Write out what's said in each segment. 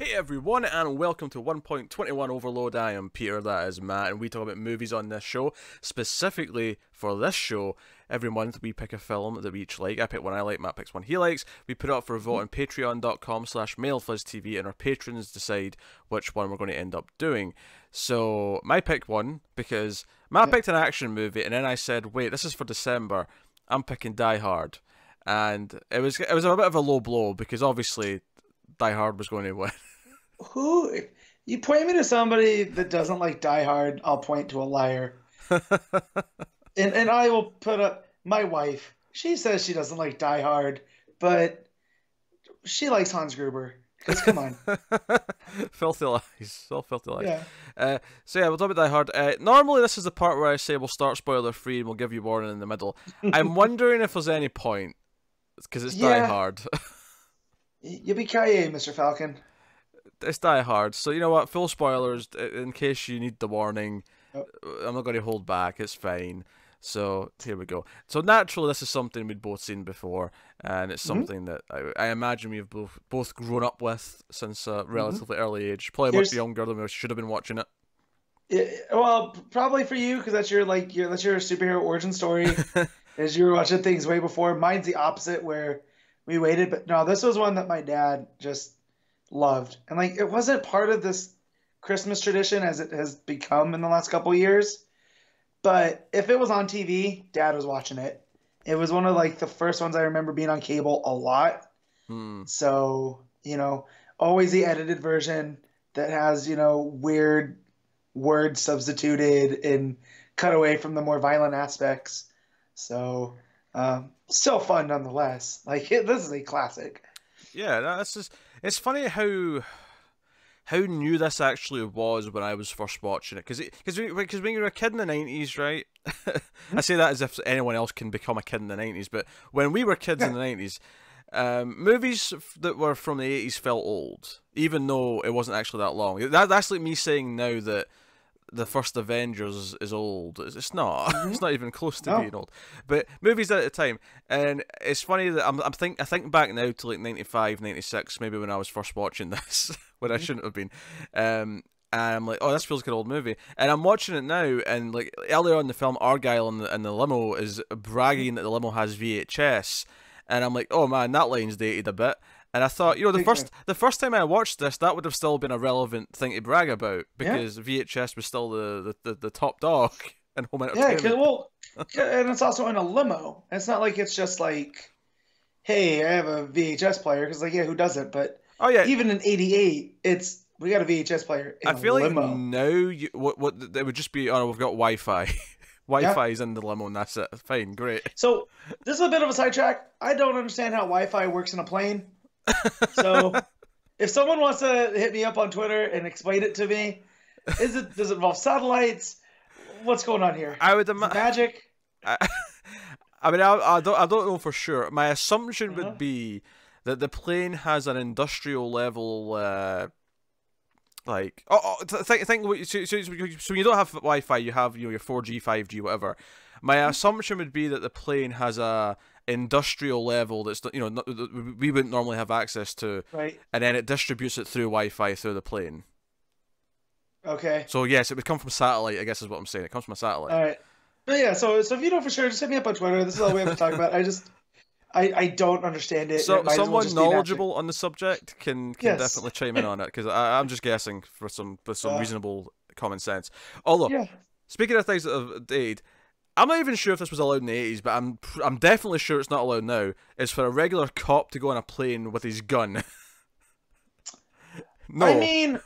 Hey everyone, and welcome to 1.21 Overload. I am Peter, that is Matt, and we talk about movies on this show. Specifically for this show, every month we pick a film that we each like. I pick one I like, Matt picks one he likes. We put it up for a vote on patreon.com/MailFuzzTV, and our patrons decide which one we're going to end up doing. So, my pick one, because Matt picked an action movie, and then I said, wait, this is for December, I'm picking Die Hard. And it was a bit of a low blow, because obviously Die Hard was going to win. Who? You point me to somebody that doesn't like Die Hard, I'll point to a liar. And I will put up my wife. She says she doesn't like Die Hard, but she likes Hans Gruber. Because come on. Filthy lies. All filthy lies. Yeah. So yeah, we'll talk about Die Hard. Normally this is the part where I say we'll start spoiler free and we'll give you warning in the middle. I'm wondering if there's any point, because it's Die Hard. Yippee-ki-yay, Mr. Falcon. It's Die Hard, so you know what? Full spoilers in case you need the warning. Oh. I'm not going to hold back. It's fine. So here we go. So naturally, this is something we'd both seen before, and it's something that I imagine we've both grown up with since a relatively early age. Probably much younger than we should have been watching it. Yeah, well, probably for you, because that's your superhero origin story. As you were watching things way before. Mine's the opposite, where we waited, but no, this was one that my dad just loved. And like, it wasn't part of this Christmas tradition as it has become in the last couple of years. But if it was on TV, Dad was watching it. It was one of like the first ones I remember being on cable a lot. So, always the edited version that has, weird words substituted and cut away from the more violent aspects. So, still fun nonetheless. Like, this is a classic. Yeah, that's just, it's funny how new this actually was when I was first watching it, because when you're a kid in the 90s, right? I say that as if anyone else can become a kid in the 90s, but when we were kids in the 90s, movies that were from the 80s felt old, even though it wasn't actually that long. That's like me saying now that the first Avengers is old. It's not. It's not even close to being old. But movies at the time, and it's funny that I think back now to like 95, 96, maybe when I was first watching this, when I shouldn't have been. And I'm like, oh, this feels like an old movie. And I'm watching it now, and like earlier on in the film, Argyle in the limo is bragging that the limo has VHS, and I'm like, oh man, that line's dated a bit. And I thought, the first time I watched this, that would have still been a relevant thing to brag about, because VHS was still the top dog in home entertainment. And it's also in a limo. It's not like it's just like, hey, I have a VHS player, because like, yeah, who doesn't? But even in '88, we got a VHS player in a limo. Like now, what it would just be, oh, we've got Wi-Fi. Wi-Fi's in the limo, and that's it. Fine, great. So this is a bit of a sidetrack. I don't understand how Wi-Fi works in a plane. So if someone wants to hit me up on Twitter and explain it to me, does it involve satellites? What's going on here? I would magic. I mean, I don't know for sure. My assumption would be that the plane has an industrial level, think. So you don't have Wi-Fi, you have your 4G, 5G, whatever. My assumption would be that the plane has a industrial level that's we wouldn't normally have access to, right? And then it distributes it through Wi-Fi through the plane. Okay. So yes, it would come from satellite, I guess is what I'm saying. It comes from a satellite. All right. But yeah, so if you know for sure, just hit me up on Twitter. This is all we have to talk about. I don't understand it. So someone knowledgeable on the subject can definitely chime in on it, because I'm just guessing with some reasonable common sense. Although, speaking of things that have dated, I'm not even sure if this was allowed in the 80s, but I'm definitely sure it's not allowed now. Is for a regular cop to go on a plane with his gun. No. I mean,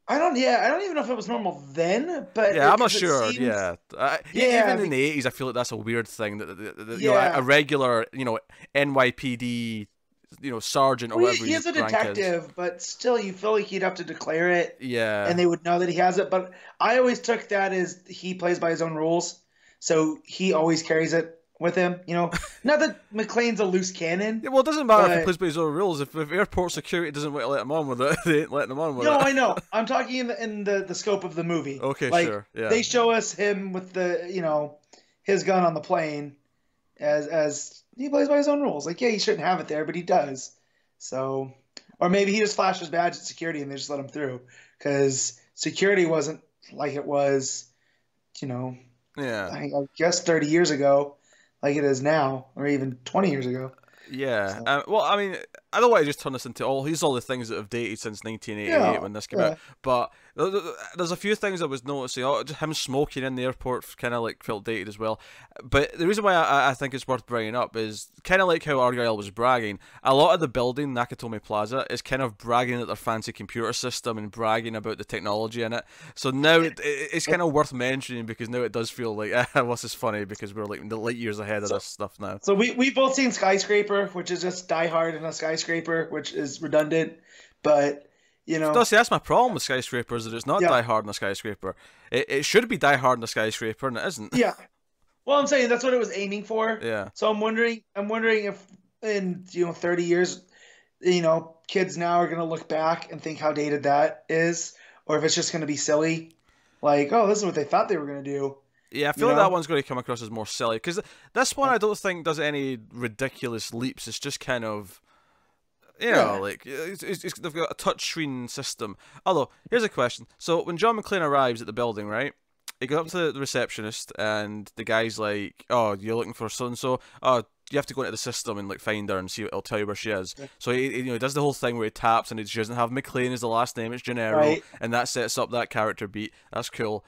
I don't even know if it was normal then, but I'm not sure. Even in the 80s, I feel like that's a weird thing that a regular NYPD sergeant or whatever. He's a detective, but still, you feel like he'd have to declare it. Yeah, and they would know that he has it. But I always took that as he plays by his own rules, so he always carries it with him. Not that McClane's a loose cannon. Yeah, well, it doesn't matter if he plays by his own rules. If airport security doesn't want to let him on with it, they ain't letting him on with it. No, I know. I'm talking in the scope of the movie. Okay, like, sure. Yeah. They show us him with his gun on the plane as he plays by his own rules. Like, yeah, he shouldn't have it there, but he does. So Or maybe he just flashed his badge at security and they just let him through because security wasn't like it was, you know, Yeah. I guess 30 years ago, like it is now, or even 20 years ago. Yeah. So, Well, I mean, I don't want to just turn this into all the things that have dated since 1988 yeah, when this came yeah. out, but there's a few things I was noticing. Oh, just him smoking in the airport kind of like felt dated as well. But the reason why I think it's worth bringing up is kind of like how Argyle was bragging. A lot of the building, Nakatomi Plaza, is kind of bragging at their fancy computer system and bragging about the technology in it. So now it's kind of worth mentioning because now it does feel like, what's this funny because we're like the light years ahead of this stuff now. So we both seen Skyscraper, which is just Die Hard in a skyscraper, which is redundant, but you know. No, see, that's my problem with skyscrapers, that it's not Yeah. Die Hard in a skyscraper. It should be Die Hard in a skyscraper, and it isn't. Yeah. Well, I'm saying that's what it was aiming for. Yeah. So I'm wondering if in 30 years, kids now are gonna look back and think how dated that is, or if it's just gonna be silly, like, oh, this is what they thought they were gonna do. Yeah, I feel like that one's going to come across as more silly, because this one I don't think does any ridiculous leaps. It's just kind of, like, they've got a touchscreen system. Although, here's a question. So, when John McClane arrives at the building, right, he goes up to the receptionist, and the guy's like, oh, you're looking for so-and-so? Oh, you have to go into the system and, like, find her and see, it'll tell you where she is. Yeah. So, he does the whole thing where he taps, and she doesn't have McClane as the last name, it's Gennaro, right. And that sets up that character beat. That's cool.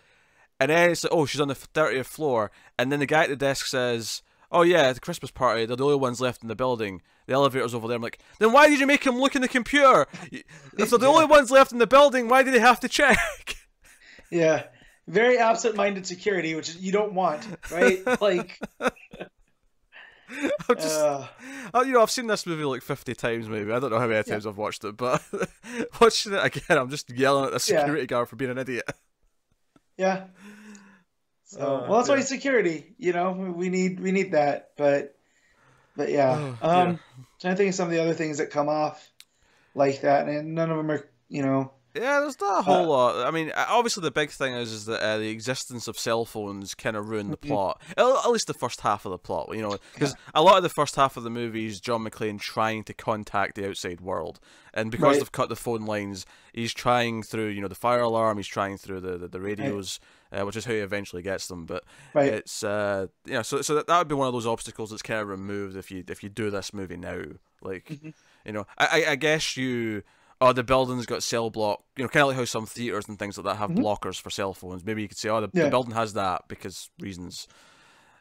And then it's like, oh, she's on the 30th floor. And then the guy at the desk says, oh yeah, the Christmas party, they're the only ones left in the building. The elevator's over there. I'm like, then why did you make him look in the computer? If they're the only ones left in the building, why did they have to check? Yeah. Very absent-minded security, which you don't want, right? Like... I've seen this movie like 50 times maybe. I don't know how many times I've watched it, but watching it again, I'm just yelling at the security guard for being an idiot. Yeah. So well, that's why security. We need that. But yeah. Trying to think of some of the other things that come off like that, and none of them are. Yeah, there's not a whole lot. I mean, obviously the big thing is that the existence of cell phones kind of ruined the plot. At least the first half of the plot, because a lot of the first half of the movie is John McClane trying to contact the outside world, and because they've cut the phone lines, he's trying through the fire alarm, he's trying through the radios, which is how he eventually gets them. But it's so that would be one of those obstacles that's kind of removed if you do this movie now. Like I guess the building's got cell block, kind of like how some theaters and things like that have blockers for cell phones. Maybe you could say, the building has that because reasons.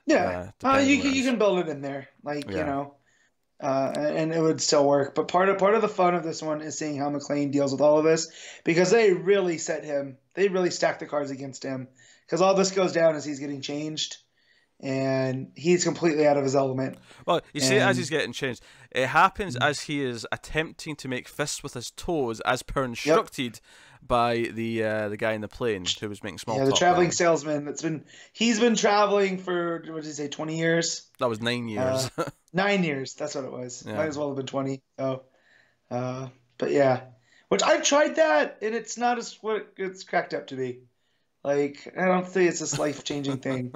Yeah, you can build it in there, and it would still work. But part of the fun of this one is seeing how McClane deals with all of this, because they really stack the cards against him, because all this goes down as he's getting changed. And he's completely out of his element. Well, you see it as he's getting changed. It happens as he is attempting to make fists with his toes, as per instructed by the guy in the plane who was making small talk. Yeah, the traveling salesman. He's been traveling for, what did he say, 20 years? That was 9 years. 9 years. That's what it was. Yeah. Might as well have been 20. So, but yeah, which I've tried that, and it's not as what it's cracked up to be. Like, I don't think it's this life-changing thing.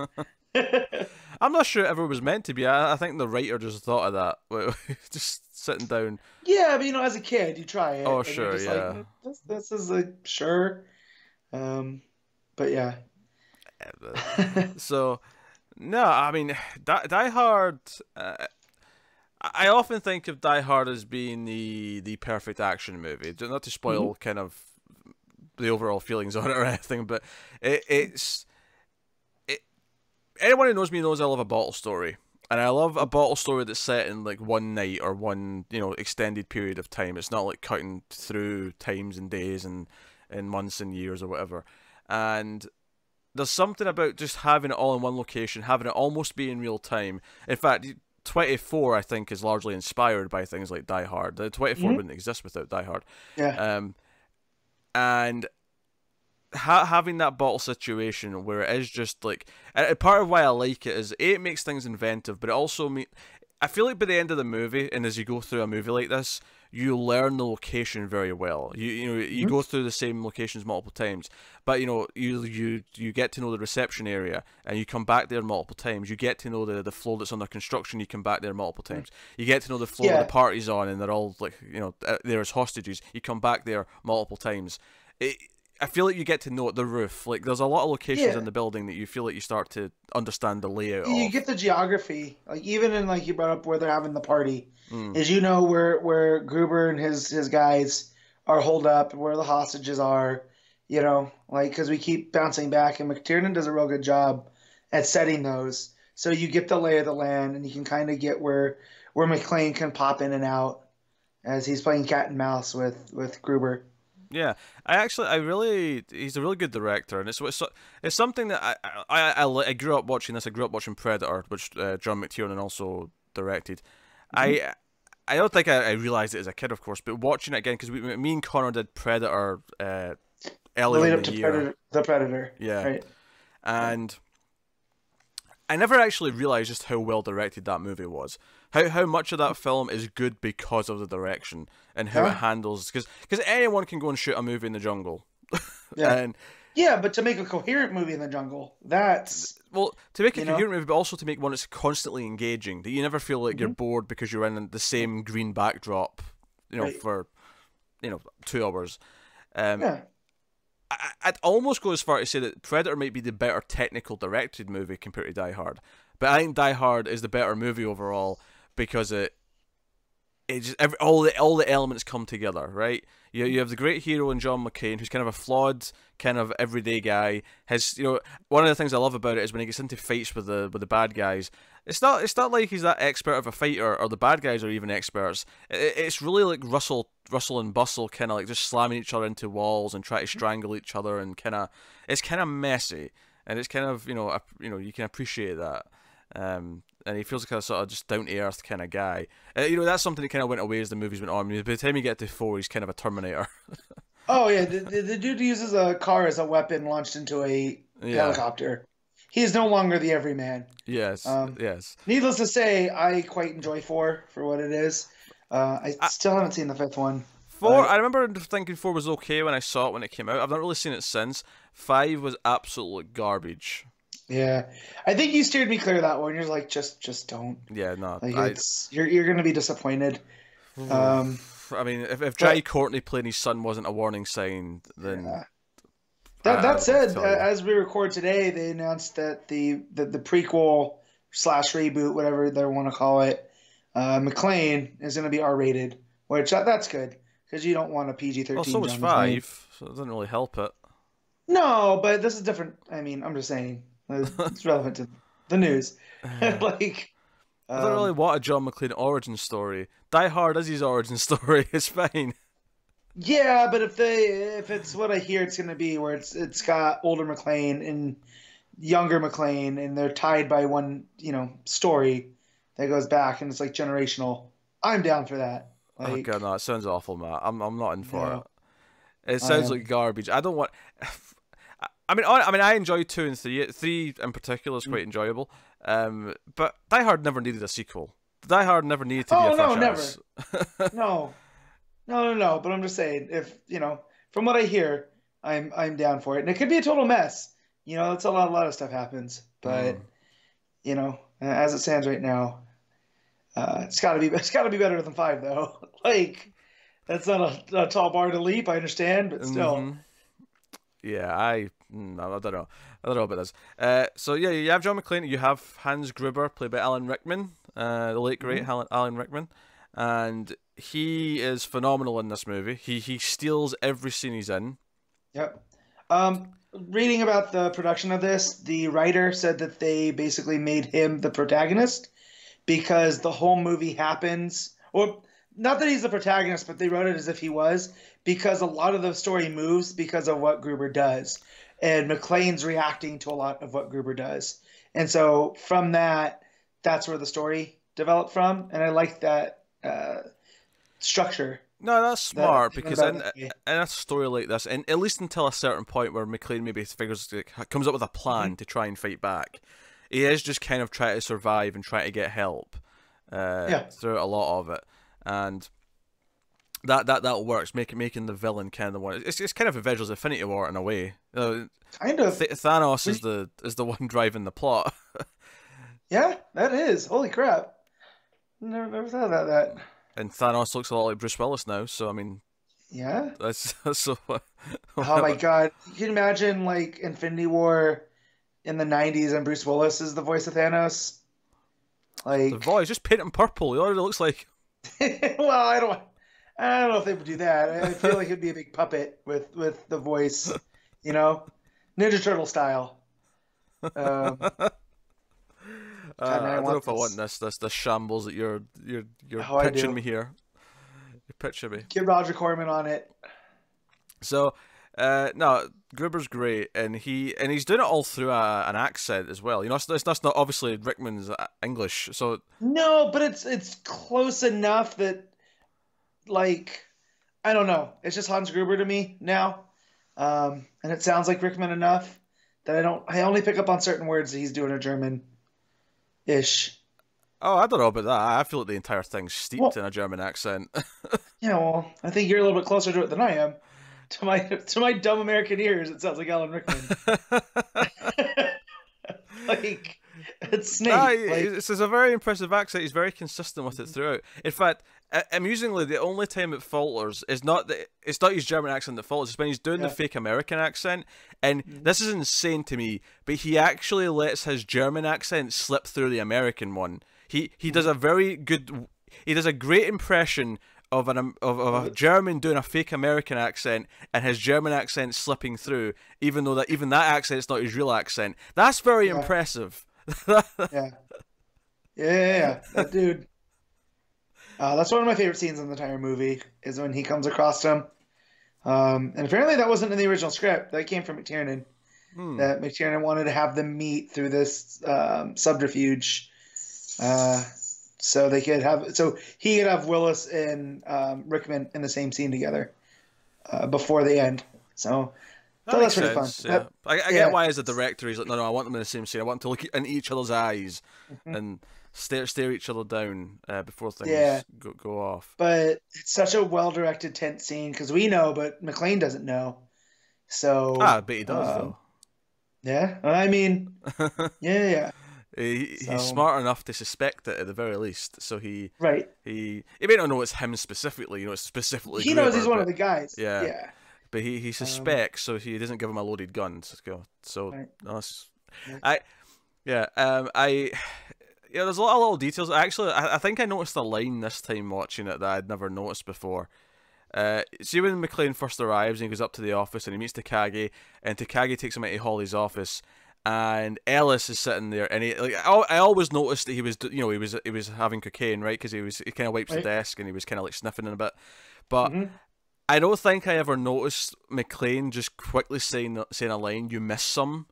I'm not sure it ever was meant to be. I think the writer just thought of that, just sitting down. Yeah, but as a kid, you try it. Oh, sure, yeah. Like, this is sure, but yeah. So, no, I mean, Die Hard. I often think of Die Hard as being the perfect action movie. Not to spoil kind of the overall feelings on it or anything, but it's. Anyone who knows me knows I love a bottle story, and I love a bottle story that's set in like one night or one extended period of time. It's not like cutting through times and days and months and years or whatever. And there's something about just having it all in one location, having it almost be in real time. In fact, 24 I think is largely inspired by things like Die Hard. The 24 wouldn't exist without Die Hard. Yeah. And having that bottle situation where it is just like, part of why I like it is it makes things inventive, but it also I feel like by the end of the movie, and as you go through a movie like this, you learn the location very well. You go through the same locations multiple times, but you get to know the reception area, and you come back there multiple times. You get to know the floor that's under construction. You come back there multiple times. You get to know the floor the party's on, and they're all like there as hostages. You come back there multiple times. I feel like you get to know the roof. Like there's a lot of locations in the building that you feel like you start to understand the layout. You get the geography, like even in like you brought up where they're having the party, is where Gruber and his guys are holed up, where the hostages are, like because we keep bouncing back, and McTiernan does a real good job at setting those. So you get the lay of the land, and you can kind of get where McClane can pop in and out as he's playing cat and mouse with Gruber. Yeah, he's a really good director, and it's something that I grew up watching this. I grew up watching Predator, which John McTiernan also directed. I don't think I realized it as a kid, of course, but watching it again because me and Connor did Predator earlier in the year. The Predator, yeah, right. And I never actually realized just how well directed that movie was. How much of that film is good because of the direction and how it handles, because anyone can go and shoot a movie in the jungle. But to make a coherent movie in the jungle, to make a coherent movie, but also to make one that's constantly engaging, that you never feel like you're bored because you're in the same green backdrop, for 2 hours. I'd almost go as far to say that Predator might be the better technical directed movie compared to Die Hard, but I think Die Hard is the better movie overall because all the elements come together, right? You have the great hero in John McClane, who's kind of a flawed, kind of everyday guy. One of the things I love about it is when he gets into fights with the bad guys. It's not like he's that expert of a fighter, or the bad guys are even experts. It's really like Russell and Bustle, kind of like just slamming each other into walls and try to strangle each other, and it's kind of messy, and it's kind of you can appreciate that. And he feels like a sort of just down to earth kind of guy. That's something that kind of went away as the movies went on. I mean, by the time you get to 4, he's kind of a Terminator. Oh yeah, the dude uses a car as a weapon launched into a helicopter. He is no longer the everyman. Yes, yes. Needless to say, I quite enjoy 4 for what it is. I still haven't seen the 5th one. 4, I remember thinking 4 was okay when I saw it when it came out. I've not really seen it since. 5 was absolute garbage. Yeah, I think you steered me clear of that one. You're like, just don't. Yeah, no. Like you're gonna be disappointed. I mean, if Jai Courtney playing his son wasn't a warning sign, then. Yeah. That said, as we record today, they announced that the prequel / reboot, whatever they want to call it, McClane is going to be R-rated, which that's good because you don't want a PG-13. Well, so was 5, so it doesn't really help it. No, but this is different. I mean, I'm just saying it's relevant to the news. Like, I don't really want a John McClane origin story. Die Hard is his origin story. It's fine. Yeah, but if it's what I hear it's going to be, where it's got older McClane and younger McClane, and they're tied by one story that goes back, and it's like generational. I'm down for that. Like, oh god, no, it sounds awful, Matt. I'm not in for it. It sounds like garbage. I don't want. I mean, I enjoyed 2 and 3. 3 in particular is quite enjoyable. But Die Hard never needed a sequel. Die Hard never needed to be a franchise. Never. No. But I'm just saying, if from what I hear, I'm down for it, and it could be a total mess. It's a lot of stuff happens, but as it stands right now, it's got to be better than 5 though. Like, that's not a tall bar to leap. I understand, but still. Mm-hmm. Yeah, I don't know. I don't know about this. So yeah, you have John McClane. You have Hans Gruber, played by Alan Rickman, the late great Alan Rickman, and he is phenomenal in this movie. He steals every scene he's in. Yep. Reading about the production of this, the writer said that they basically made him the protagonist because the whole movie happens, or not that he's the protagonist, but they wrote it as if he was, because a lot of the story moves because of what Gruber does. And McClane's reacting to a lot of what Gruber does. And so from that's where the story developed from. And I like that structure. No, that's smart, because in a story like this, and at least until a certain point where McClane maybe comes up with a plan to try and fight back, he is just kind of trying to survive and try to get help. Yeah. throughout a lot of it, and that works, making the villain kind of the one. It's kind of Avengers Infinity War in a way. Kind of. Thanos is the one driving the plot. Yeah, that is. Holy crap. Never thought about that. And Thanos looks a lot like Bruce Willis now, so I mean, Yeah. that's so. Oh my god. You can imagine like Infinity War in the 90s and Bruce Willis is the voice of Thanos. Like The voice, just paint him purple. He already looks like. well, I don't know if they would do that. I feel like it'd be a big puppet with the voice, you know, Ninja Turtle style. I don't know if I want this shambles that you're pitching me here. You're pitching me. Get Roger Corman on it. So, no, Gruber's great, and he's doing it all through an accent as well. You know, that's not obviously Rickman's English, so No, but it's close enough that, like, I don't know. It's just Hans Gruber to me now, and it sounds like Rickman enough that I only pick up on certain words that he's doing a German-ish. Oh, I don't know about that. I feel like the entire thing's steeped in a German accent. Yeah, well, I think you're a little bit closer to it than I am. To my dumb American ears, it sounds like Alan Rickman. Like it's Snake. Nah, like, it's a very impressive accent. He's very consistent with it throughout. In fact, amusingly, the only time it falters is it's not his German accent that falters. It's when he's doing the fake American accent, and this is insane to me. But he actually lets his German accent slip through the American one. He does a very good. He does a great impression of a German doing a fake American accent and his German accent slipping through, even though that accent's not his real accent. That's very impressive. yeah, that dude. That's one of my favorite scenes in the entire movie is when he comes across him. And apparently that wasn't in the original script. That came from McTiernan. That McTiernan wanted to have them meet through this subterfuge. So he could have Willis and Rickman in the same scene together before the end. So that's pretty fun. Yeah. I get why as a director he's like, no, I want them in the same scene. I want them to look in each other's eyes and stare each other down before things go off. But it's such a well-directed tense scene because we know, but McClane doesn't know. So but he does though. Yeah, I mean, yeah. He's smart enough to suspect it at the very least, so he may not know it's him specifically. You know, it's specifically. He knows he's one of the guys. Yeah. But he suspects, so he doesn't give him a loaded gun. There's a lot of little details. Actually, I think I noticed a line this time watching it that I'd never noticed before. See when McClane first arrives and he goes up to the office and he meets Takagi, and Takagi takes him into Holly's office. And Ellis is sitting there, and I always noticed that he was having cocaine, right? Because he kind of wipes the desk and he was kind of like sniffing in a bit. But I don't think I ever noticed McClane just quickly saying a line, "You miss some."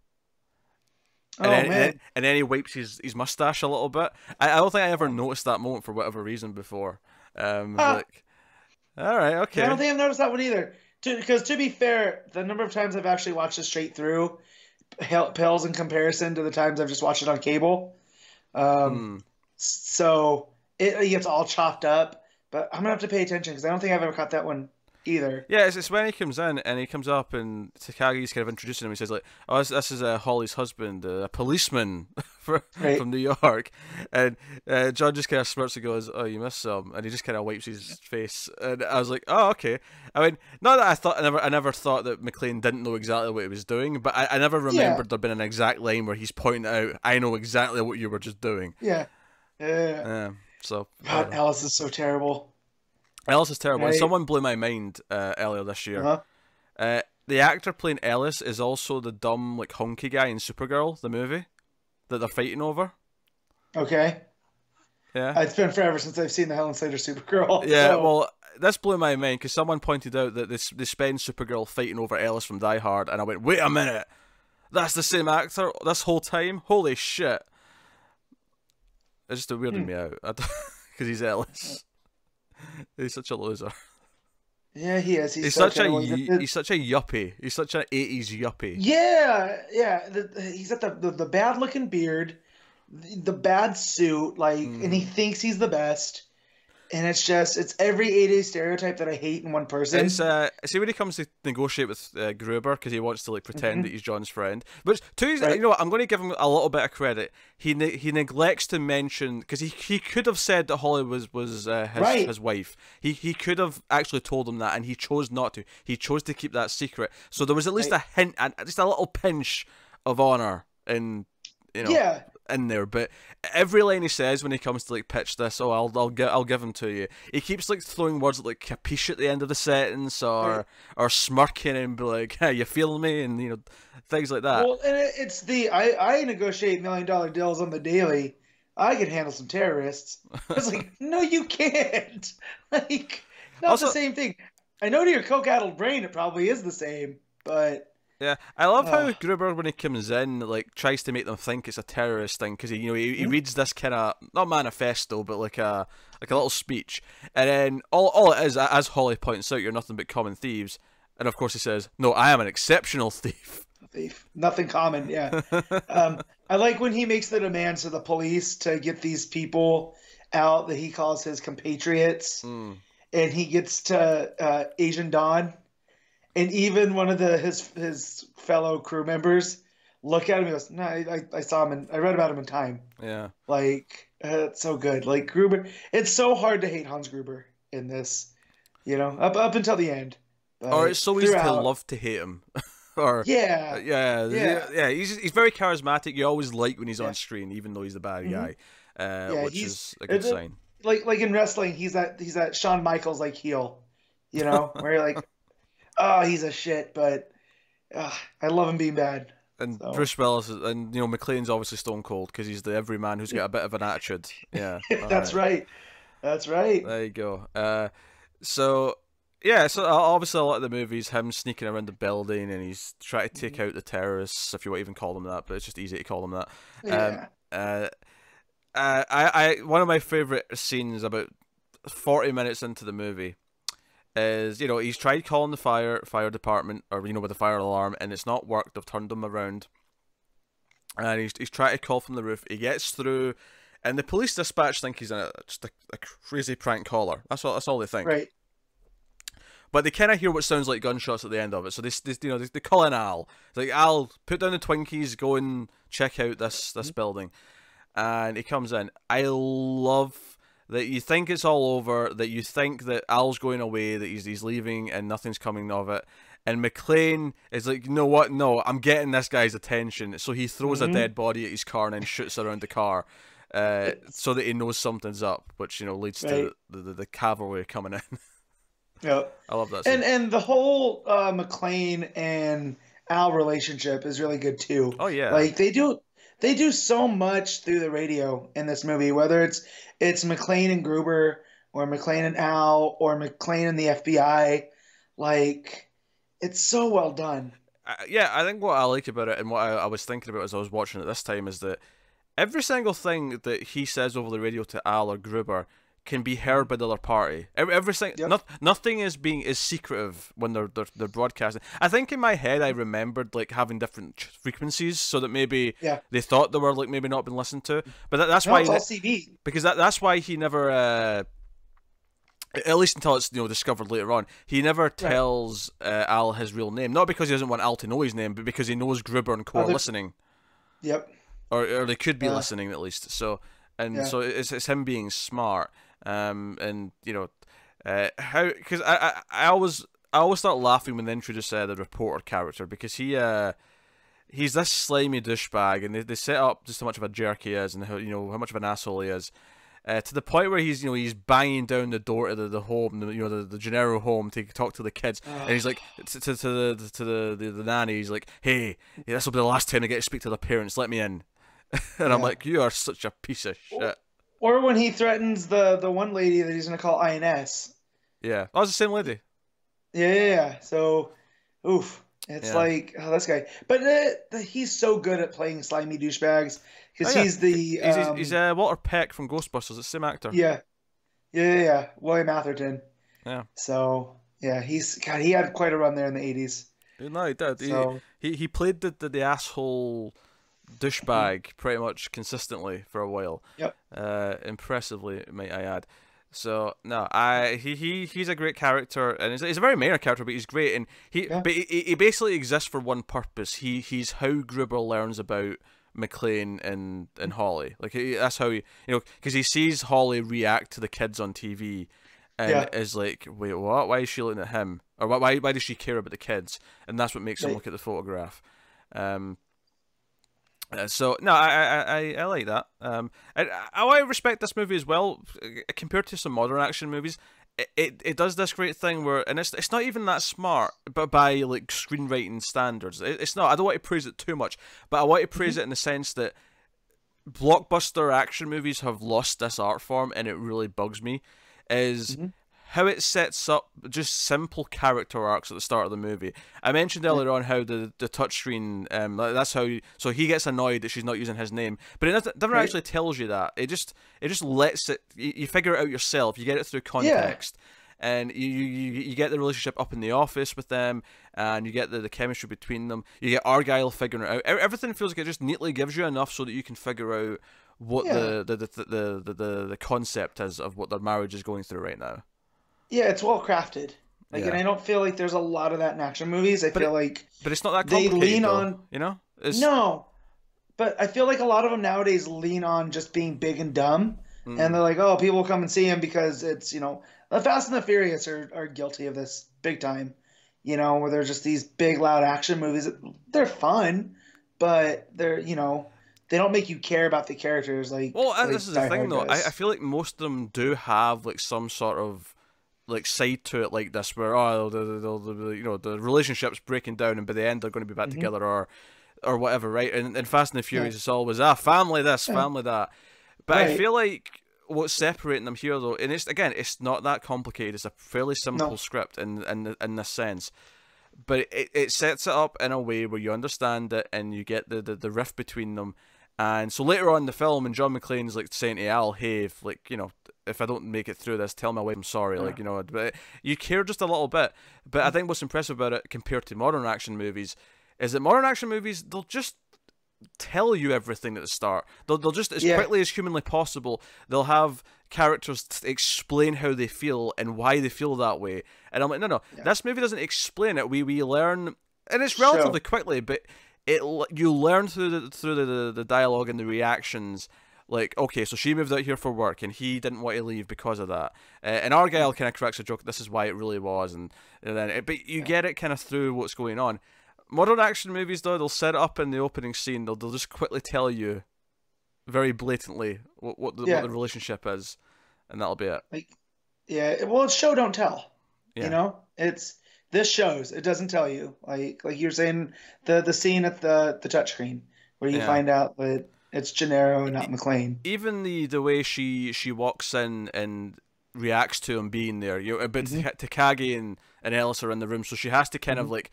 And then he wipes his mustache a little bit. I don't think I ever noticed that moment for whatever reason before. Like, all right, okay. I don't think I've noticed that one either. Because to be fair, the number of times I've actually watched it straight through pales in comparison to the times I've just watched it on cable. So it gets all chopped up, but I'm gonna have to pay attention because I don't think I've ever caught that one either. Yeah, it's when he comes in and he comes up and Takagi's kind of introducing him. He says like, "Oh, this is Holly's husband, a policeman from New York," and John just kind of smirks and goes, "Oh, you miss some," and he just kind of wipes his face. And I was like, "Oh, okay." I mean, not that I never thought that McClane didn't know exactly what he was doing, but I never remembered there being an exact line where he's pointing out, "I know exactly what you were just doing." Yeah. So God, Alice is so terrible. Ellis is terrible. Right. Someone blew my mind earlier this year. The actor playing Ellis is also the dumb, like, honky guy in Supergirl, the movie that they're fighting over. Okay. Yeah. It's been forever since I've seen the Helen Slater Supergirl. Yeah, so. Well, this blew my mind because someone pointed out that they spend Supergirl fighting over Ellis from Die Hard, and I went, wait a minute, that's the same actor this whole time? Holy shit. It just weirded me out because he's Ellis. He's such a loser. Yeah, he is. He's such a yuppie. He's such an 80s yuppie. Yeah. He's got the bad looking beard, the bad suit, like, and he Mhm. thinks he's the best, and it's every 80s stereotype that I hate in one It's person. see when he comes to negotiate with Gruber because he wants to like pretend that Hmm. he's John's friend. But you Right, know what? I'm going to give him a little bit of credit. He neglects to mention because he could have said that Holly was right. his wife. He could have actually told him that, and he chose not to. He chose to keep that secret. So there was at least Right. a hint and just a little pinch of honor in you know Yeah, in there. But every line he says when he comes to like pitch this, oh, I'll give him to you. He keeps like throwing words like capiche at the end of the sentence, right. or smirking and be like, hey, you feeling me, and things like that. Well, and it's I negotiate $1 million deals on the daily. I can handle some terrorists. It's like, no, you can't. Like, not the Also, same thing. I know to your coke-addled brain, it probably is the same, but yeah, I love uh, how Gruber when he comes in like tries to make them think it's a terrorist thing because he mhm. reads this kind of not manifesto but like a little speech, and then all it is, as Holly points out, you're nothing but common thieves, and of course he says, no, I am an exceptional thief. Thief. Nothing common. Yeah. I like when he makes the demands to the police to get these people out that he calls his compatriots, Mm, and he gets to Asian Don, and even one of his fellow crew members look at him and goes, "No, I saw him and I read about him in Time." yeah. Like, it's so good. Like Gruber, it's so hard to hate Hans Gruber in this, up until the end, Or it's but so easy to throughout, love to hate him. Or yeah, yeah, yeah, yeah. He's very charismatic. You always like when he's on yeah. screen, even though he's the bad Hmm. guy, Yeah, which he's is a good it, sign. like in wrestling, he's that Shawn Michaels like heel, where you're like, oh, he's a shit, but I love him being bad. And So Bruce Willis and McLean's obviously Stone Cold because he's the everyman who's got a bit of an attitude. Yeah, all that's right, right, that's right. there you go. So yeah, so obviously a lot of the movies him sneaking around the building and he's trying to take Mhm. out the terrorists, if you want to even call them that, but it's just easy to call them that. Um, Yeah. uh, one of my favorite scenes about 40 minutes into the movie is he's tried calling the fire department or with the fire alarm and it's not worked. They've turned him around and he's trying to call from the roof. He gets through, and the police dispatch think he's just a crazy prank caller. That's all they think. Right. But they kind of hear what sounds like gunshots at the end of it, so they call in Al. It's like, Al, put down the Twinkies, go and check out this building, and he comes in. I love that you think it's all over, that you think that Al's going away, that he's leaving, and nothing's coming of it. And McLean is like, you know what? No, I'm getting this guy's attention. So he throws a Hmm. dead body at his car and then shoots around the car, so that he knows something's up, which leads Right. to the cavalry coming in. Yep. I love that scene. And the whole McLean and Al relationship is really good too. Oh yeah. Like they do so much through the radio in this movie, whether it's McLean and Gruber or McLean and Al or McLean and the FBI. Like, it's so well done. Yeah, I think what I like about it and what I was thinking about as I was watching it this time is that every single thing that he says over the radio to Al or Gruber can be heard by the other party. Yep. Nothing is secretive when they're broadcasting. I think in my head I remembered like having different frequencies so that maybe Yeah. they thought they were like maybe not been listened to. But that's No, why it's all CB. because that's why he never. At least until it's discovered later on, he never Right. tells Al his real name. Not because he doesn't want Al to know his name, but because he knows Gruber and Co are Other. listening, Yep. or they could be Uh, listening at least. So yeah. so it's him being smart. And how because I always start laughing when they introduce the reporter character because he's this slimy douchebag and they set up just how much of a jerk he is and how much of an asshole he is. To the point where he's banging down the door to the home, the Gennaro home to talk to the kids, and he's like to the nanny, he's like, "Hey, this will be the last time I get to speak to the parents. Let me in." And I'm Yeah. like, "You are such a piece of shit." Or when he threatens the one lady that he's gonna call INS. Yeah, that was the same lady. Yeah, yeah, yeah. So, oof. It's Yeah. like, oh, this guy. But he's so good at playing slimy douchebags Oh because yeah, he's the he's Walter Peck from Ghostbusters. It's the same actor. yeah, yeah, yeah, yeah, William Atherton. Yeah. So yeah, he had quite a run there in the 80s. No, he did. So He played the asshole douchebag pretty much consistently for a while. Yep. Impressively, might I add. So no, he's a great character, and he's a very minor character, but he's great, and he basically exists for one purpose. He's how Gruber learns about McClane and Holly. Like that's how because he sees Holly react to the kids on TV, and is like, wait, what? Why is she looking at him? Or why does she care about the kids? And that's what makes him look at the photograph. So no, I like that. I respect this movie as well compared to some modern action movies. It does this great thing where, and it's not even that smart, but by like screenwriting standards, it's not. I don't want to praise it too much, but I want to praise it in the sense that blockbuster action movies have lost this art form, and it really bugs me. Is how it sets up just simple character arcs at the start of the movie. I mentioned earlier on how the touchscreen, that's how so he gets annoyed that she's not using his name, but it never actually tells you that. It just lets it. You figure it out yourself. You get it through context, and you get the relationship up in the office with them, and you get the chemistry between them. You get Argyle figuring it out. Everything feels like it just neatly gives you enough so that you can figure out what the concept is of what their marriage is going through right now. Yeah, it's well crafted. Like, and I don't feel like there's a lot of that in action movies. But it's not that complicated. They lean on, No, but I feel like a lot of them nowadays lean on just being big and dumb, and they're like, oh, people will come and see him because it's the Fast and the Furious are guilty of this big time. Where they're just these big loud action movies. They're fun, but they're they don't make you care about the characters like. Well, this is the thing though. I feel like most of them do have like some sort of like side to it like this, where the relationship's breaking down, and by the end they're going to be back together or whatever, right? And Fast and the Furious is always family this, family that. But I feel like what's separating them here though, and it's not that complicated. It's a fairly simple script in this sense, but it sets it up in a way where you understand it and you get the rift between them. And so later on in the film, and John McClane's like saying to Al, hey, if I don't make it through this, tell my wife I'm sorry. But you care just a little bit. But I think what's impressive about it compared to modern action movies is that modern action movies, they'll just tell you everything at the start. They'll just, as quickly as humanly possible, they'll have characters explain how they feel and why they feel that way. And I'm like, no, this movie doesn't explain it. We learn, and it's relatively quickly, but you learn through the dialogue and the reactions. Like, okay, so she moved out here for work, and he didn't want to leave because of that. And Argyle kind of cracks a joke. This is why it really was, and then but you get it kind of through what's going on. Modern action movies, though, they'll set it up in the opening scene. They'll just quickly tell you, very blatantly, what the relationship is, and that'll be it. Well, it's show don't tell. It's. This shows. It doesn't tell you. Like you're saying, the scene at the touchscreen where you find out that it's Gennaro and not McClane. Even the way she walks in and reacts to him being there. But Takagi and Ellis are in the room, so she has to kind of like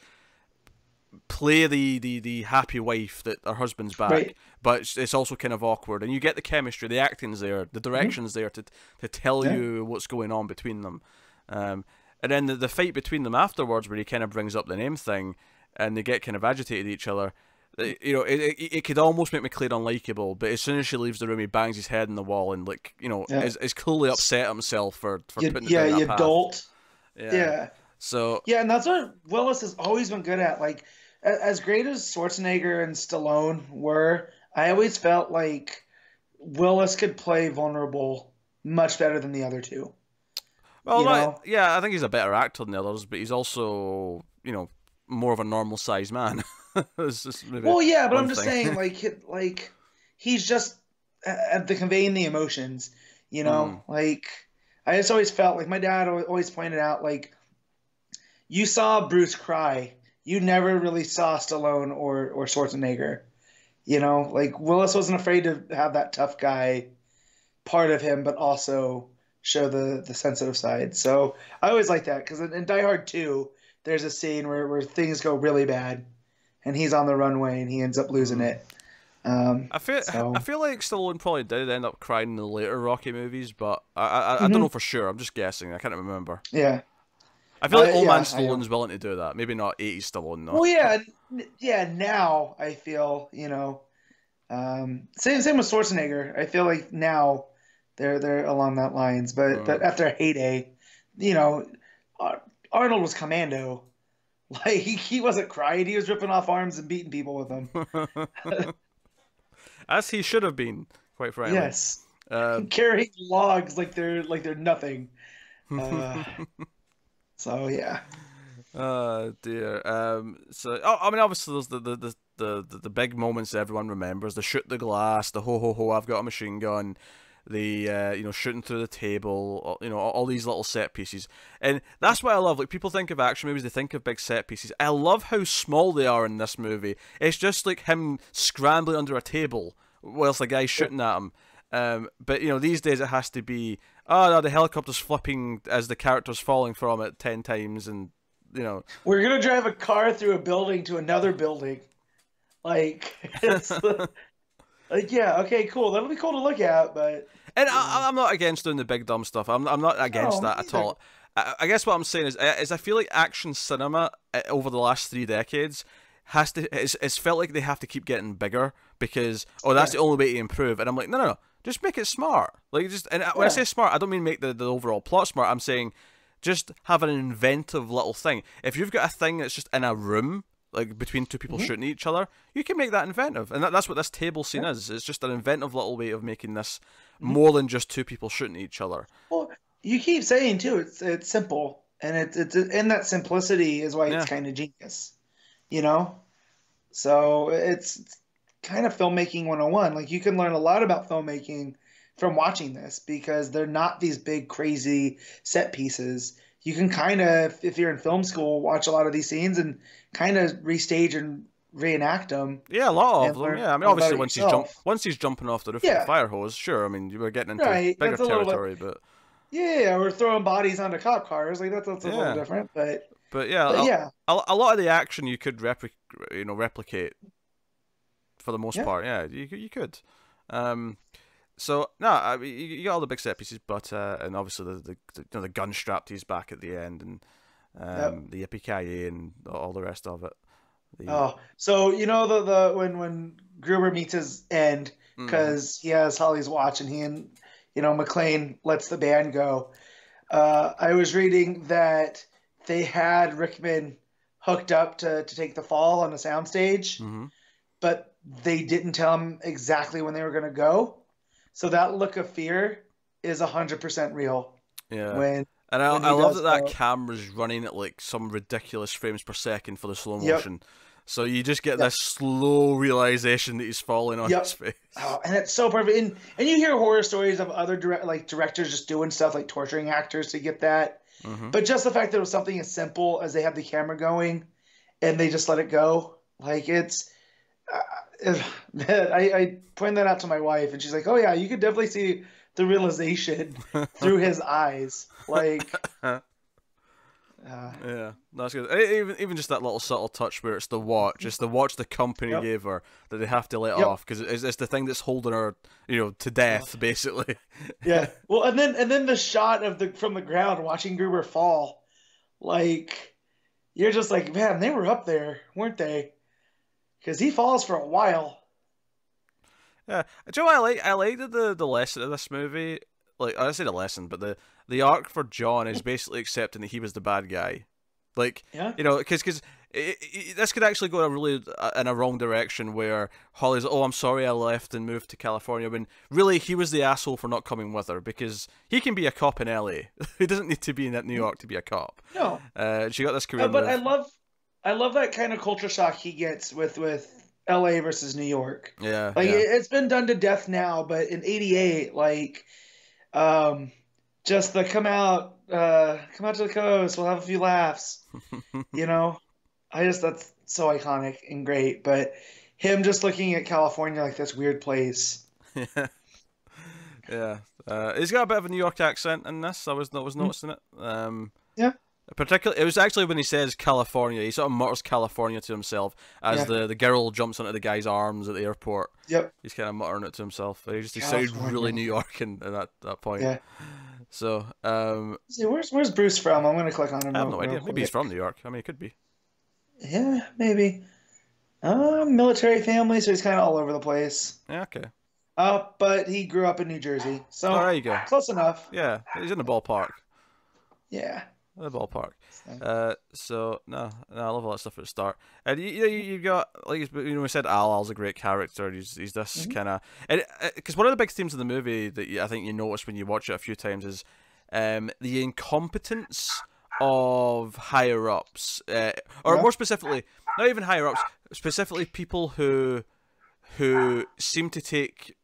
play the happy wife that her husband's back, but it's also kind of awkward. And you get the chemistry, the acting's there, the direction's there to tell you what's going on between them. And then the fight between them afterwards, where he kind of brings up the name thing, and they get kind of agitated at each other. It could almost make McClane unlikable, but as soon as she leaves the room, he bangs his head in the wall and is clearly upset himself for putting it down that path. Dolt. So and that's what Willis has always been good at. Like, as great as Schwarzenegger and Stallone were, I always felt like Willis could play vulnerable much better than the other two. Well, I think he's a better actor than the others, but he's also, more of a normal-sized man. But I'm just saying, like he's just at the conveying the emotions, Like, I just always felt like my dad always pointed out, like, you saw Bruce cry, you never really saw Stallone or Schwarzenegger, Like, Willis wasn't afraid to have that tough guy part of him, but also show the sensitive side. So I always like that, because in Die Hard 2, there's a scene where things go really bad, and he's on the runway and he ends up losing it. I feel like Stallone probably did end up crying in the later Rocky movies, but I don't know for sure. I'm just guessing. I can't remember. Yeah. I feel like old man Stallone's willing to do that. Maybe not 80s Stallone though. Well, yeah. Now I feel Same with Schwarzenegger. I feel like now they're along that lines, but after heyday, you know, Arnold was Commando. Like he wasn't crying; he was ripping off arms and beating people with them. As he should have been, quite frankly. Yes, carrying logs like they're nothing. Uh, so yeah. Oh dear. So I mean, obviously, there's the big moments that everyone remembers: the shoot the glass, the ho ho ho, I've got a machine gun, the shooting through the table, all these little set pieces, and that's what I love. Like, people think of action movies, they think of big set pieces. I love how small they are in this movie. It's just like him scrambling under a table whilst the guy's shooting at him. But these days it has to be, oh no, the helicopter's flipping as the character's falling from it 10 times, and we're gonna drive a car through a building to another building. Like, it's like, yeah, okay, cool. That'll be cool to look at, but I'm not against doing the big dumb stuff. I'm not against that at all. I guess what I'm saying is I feel like action cinema over the last 3 decades it's felt like they have to keep getting bigger because that's the only way to improve. And I'm like, no, just make it smart. Like, when I say smart, I don't mean make the overall plot smart. I'm saying just have an inventive little thing. If you've got a thing that's just in a room, like between two people shooting each other, you can make that inventive. And that's what this table scene is. It's just an inventive little way of making this more than just two people shooting each other. Well, you keep saying too, it's simple, and it's in that simplicity is why it's kind of genius, So it's kind of filmmaking 101. Like, you can learn a lot about filmmaking from watching this because they're not these big crazy set pieces. You can kind of, if you're in film school, watch a lot of these scenes and kind of restage and reenact them. Yeah, a lot of them. Yeah, I mean, obviously once he's jumping off the roof of the fire hose, sure. I mean, you were getting into bigger territory, but yeah, we're throwing bodies onto cop cars. Like, that's a little different, but yeah, a lot of the action you could replicate for the most part. Yeah, you could. So no, I mean, you got all the big set pieces, but and obviously the gun strap to his back at the end, and the yippee-ki-yay and all the rest of it. So the when Gruber meets his end because he has Holly's watch and he and McClane lets the band go. I was reading that they had Rickman hooked up to take the fall on the soundstage, but they didn't tell him exactly when they were going to go. So that look of fear is 100% real. Yeah. I love that camera's running at like some ridiculous frames per second for the slow motion. So you just get this slow realization that he's falling on his face. Oh, and it's so perfect. And you hear horror stories of other directors just doing stuff like torturing actors to get that. But just the fact that it was something as simple as they have the camera going and they just let it go. Like, it's... I pointed that out to my wife, and she's like, "Oh yeah, you could definitely see the realization through his eyes." Like, yeah, that's good. Even just that little subtle touch where it's the watch, the company gave her that they have to let off because it's the thing that's holding her, to death, basically. Yeah. Well, and then the shot of from the ground watching Gruber fall, like, you're just like, man, they were up there, weren't they? Because he falls for a while. Yeah, Joe, I like the lesson of this movie. Like, I say the lesson, but the arc for John is basically accepting that he was the bad guy. Like, because this could actually go in a wrong direction where Holly's, oh, I'm sorry I left and moved to California, when really he was the asshole for not coming with her because he can be a cop in LA. He doesn't need to be in New York to be a cop. No. She got this career. But I love that kind of culture shock he gets with LA versus New York. Yeah. Like, it's been done to death now, but in '88, like, just the come out to the coast, we'll have a few laughs. That's so iconic and great. But him just looking at California like this weird place. Yeah. He's got a bit of a New York accent in this. I was noticing it. Yeah. Particularly, it was actually when he says California, he sort of mutters California to himself as the girl jumps onto the guy's arms at the airport. Yep. He's kind of muttering it to himself. He sounded really New York at that point. Yeah. So, see, where's Bruce from? I'm gonna click on him. I have no idea. Maybe he's from New York. I mean, he could be. Yeah, maybe. Military family, so he's kind of all over the place. Yeah, okay. But he grew up in New Jersey, Oh, so there you go. close enough. Yeah, he's in the ballpark. Yeah. The ballpark. So, So no, I love all that stuff at the start. And you got like we said, Al's a great character. He's this mhm. kind of, and because one of the big themes of the movie that I think you notice when you watch it a few times is the incompetence of higher ups, or Yeah. more specifically, not even higher ups, specifically people who seem to take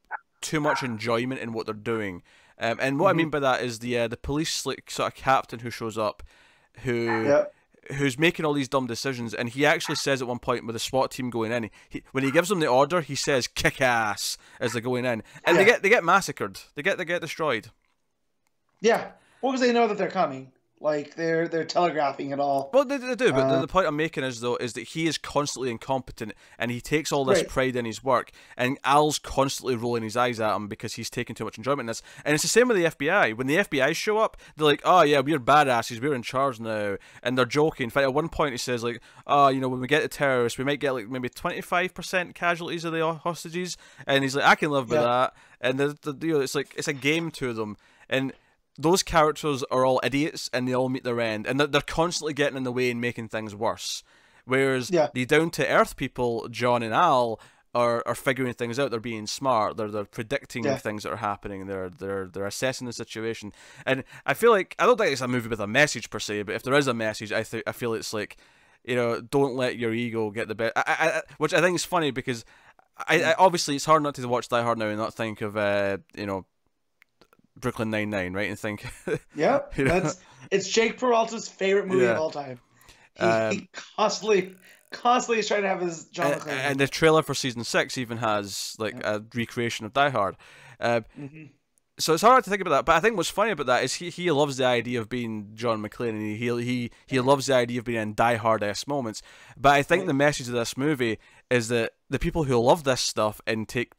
too much enjoyment in what they're doing. And what I Mhm. mean by that is the police like sort of captain who shows up, who Yeah. who's making all these dumb decisions, and he actually says at one point with the SWAT team going in, when he gives them the order, he says "kick ass" as they're going in, and Yeah. they get massacred, they get destroyed. Yeah. Well, because they know that they're coming. Like they're telegraphing it all. Well, they do, but Uh, the point I'm making is that he is constantly incompetent, and he takes all this right. pride in his work, and Al's constantly rolling his eyes at him because he's taking too much enjoyment in this. And it's the same with the FBI. When the FBI show up, they're like, "Oh yeah, we're badasses, we're in charge now," and they're joking. In fact, at one point he says like, "Oh, when we get the terrorists, we might get like maybe 25% casualties of the hostages," and he's like, "I can live with Yeah. that." And it's like it's a game to them, and those characters are all idiots and they all meet their end, and they're constantly getting in the way and making things worse. Whereas Yeah. the down to earth people, John and Al, are figuring things out. They're being smart. They're predicting Yeah. things that are happening. They're assessing the situation. And I feel like I don't think it's a movie with a message per se, but if there is a message, I feel it's like, don't let your ego get the best. Which I think is funny because I obviously it's hard not to watch Die Hard now and not think of Brooklyn Nine-Nine, right? And think, Yep. you know, It's Jake Peralta's favorite movie Yeah. of all time. Um, He constantly is trying to have his John McClane. and the trailer for season 6 even has like a recreation of Die Hard. Mhm. So it's hard to think about that, but I think what's funny about that is he loves the idea of being John McClane, and he loves the idea of being in Die Hard-esque moments. But I think the message of this movie is that the people who love this stuff and take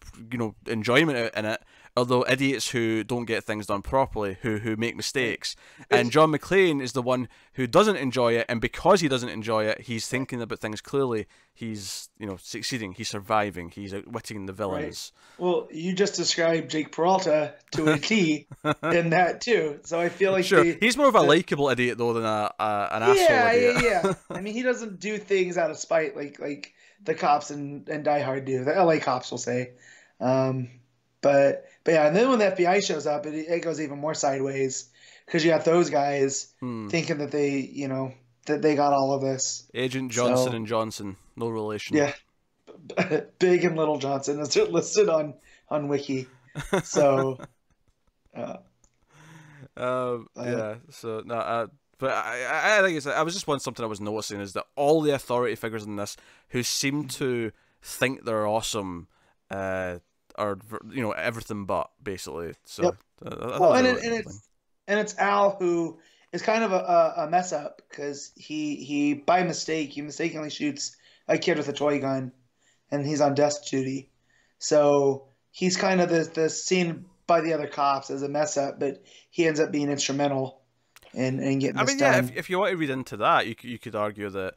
enjoyment out in it are the idiots who don't get things done properly, who make mistakes. And John McClane is the one who doesn't enjoy it, and because he doesn't enjoy it, he's thinking about things clearly. He's succeeding, he's surviving, he's outwitting the villains. Well, you just described Jake Peralta to a T in that too. So I feel like Sure, he's more of a likable idiot though than an asshole idiot. Yeah. I mean, he doesn't do things out of spite like the cops and Die Hard do. The LA cops will say. But yeah, and then when the FBI shows up, it goes even more sideways because you got those guys thinking that they got all of this. Agent Johnson and Johnson, no relation. Yeah, Big and Little Johnson is listed on Wiki. So, yeah. So no, but I think I was just something I was noticing is that all the authority figures in this who seem to think they're awesome, are everything but basically. So yep. Well, and it's Al who is kind of a mess up because he by mistake he mistakenly shoots a kid with a toy gun, and he's on desk duty. So he's kind of the seen by the other cops as a mess up, but he ends up being instrumental in getting this done. If you want to read into that, you could argue that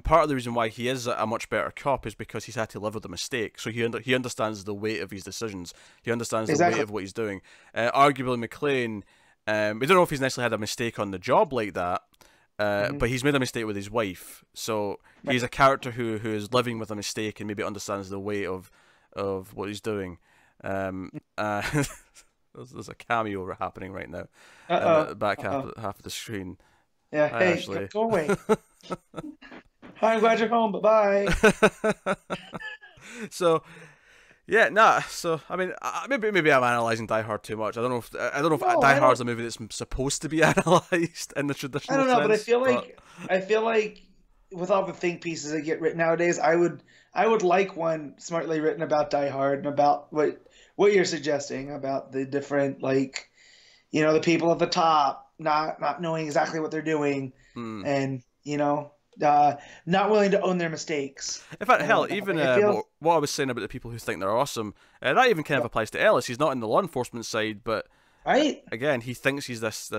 part of the reason why he is a much better cop is because he's had to live with a mistake. So he understands the weight of his decisions. He understands the weight of what he's doing. Arguably, McClane, we don't know if he's necessarily had a mistake on the job like that, but he's made a mistake with his wife. So he's a character who is living with a mistake and maybe understands the weight of what he's doing. There's a cameo happening right now. Back half of the screen. Yeah, hey, Ashley. Go away. Hi, I'm glad you're home. Bye-bye. So, yeah, So, I mean, maybe I'm analyzing Die Hard too much. I don't know if Die Hard's a movie that's supposed to be analyzed in the traditional sense. I don't know, but I feel like with all the think pieces that get written nowadays, I would like one smartly written about Die Hard and about what you're suggesting about the different the people at the top not knowing exactly what they're doing and not willing to own their mistakes. In fact, hell, even what I was saying about the people who think they're awesome, that even kind of applies to Ellis. He's not in the law enforcement side, but right again, he thinks he's this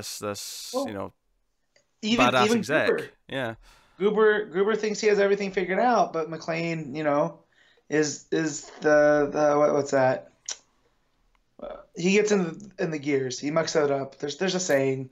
even badass exec. Gruber. Yeah. Gruber thinks he has everything figured out, but McClane, is the what's that? He gets in the gears. He mucks it up. There's a saying.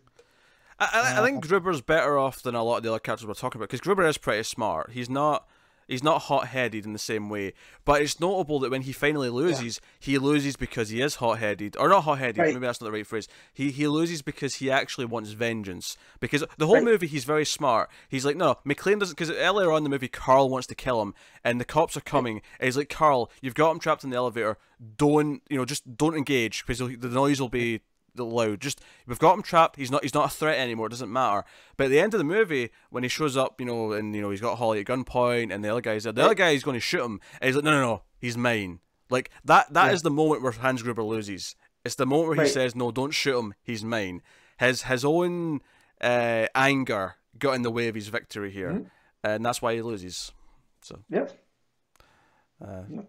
I think Gruber's better off than a lot of the other characters we're talking about, because Gruber is pretty smart. He's not hot-headed in the same way, but it's notable that when he finally loses, he loses because he is hot-headed, or not hot-headed. Right. Maybe that's not the right phrase. He loses because he actually wants vengeance. Because the whole movie, he's very smart. He's like, no, McClane doesn't. Because earlier on in the movie, Carl wants to kill him, and the cops are coming, and he's like, Carl, you've got him trapped in the elevator. Just don't engage, because the noise will be loud. Just, we've got him trapped. He's not a threat anymore. It doesn't matter. But at the end of the movie, when he shows up, and he's got Holly at gunpoint, and the other guy's there, the other guy is going to shoot him, and he's like, no, he's mine. Like that is the moment where Hans Gruber loses. It's the moment where he says, no, don't shoot him. He's mine. His own anger got in the way of his victory here, and that's why he loses. So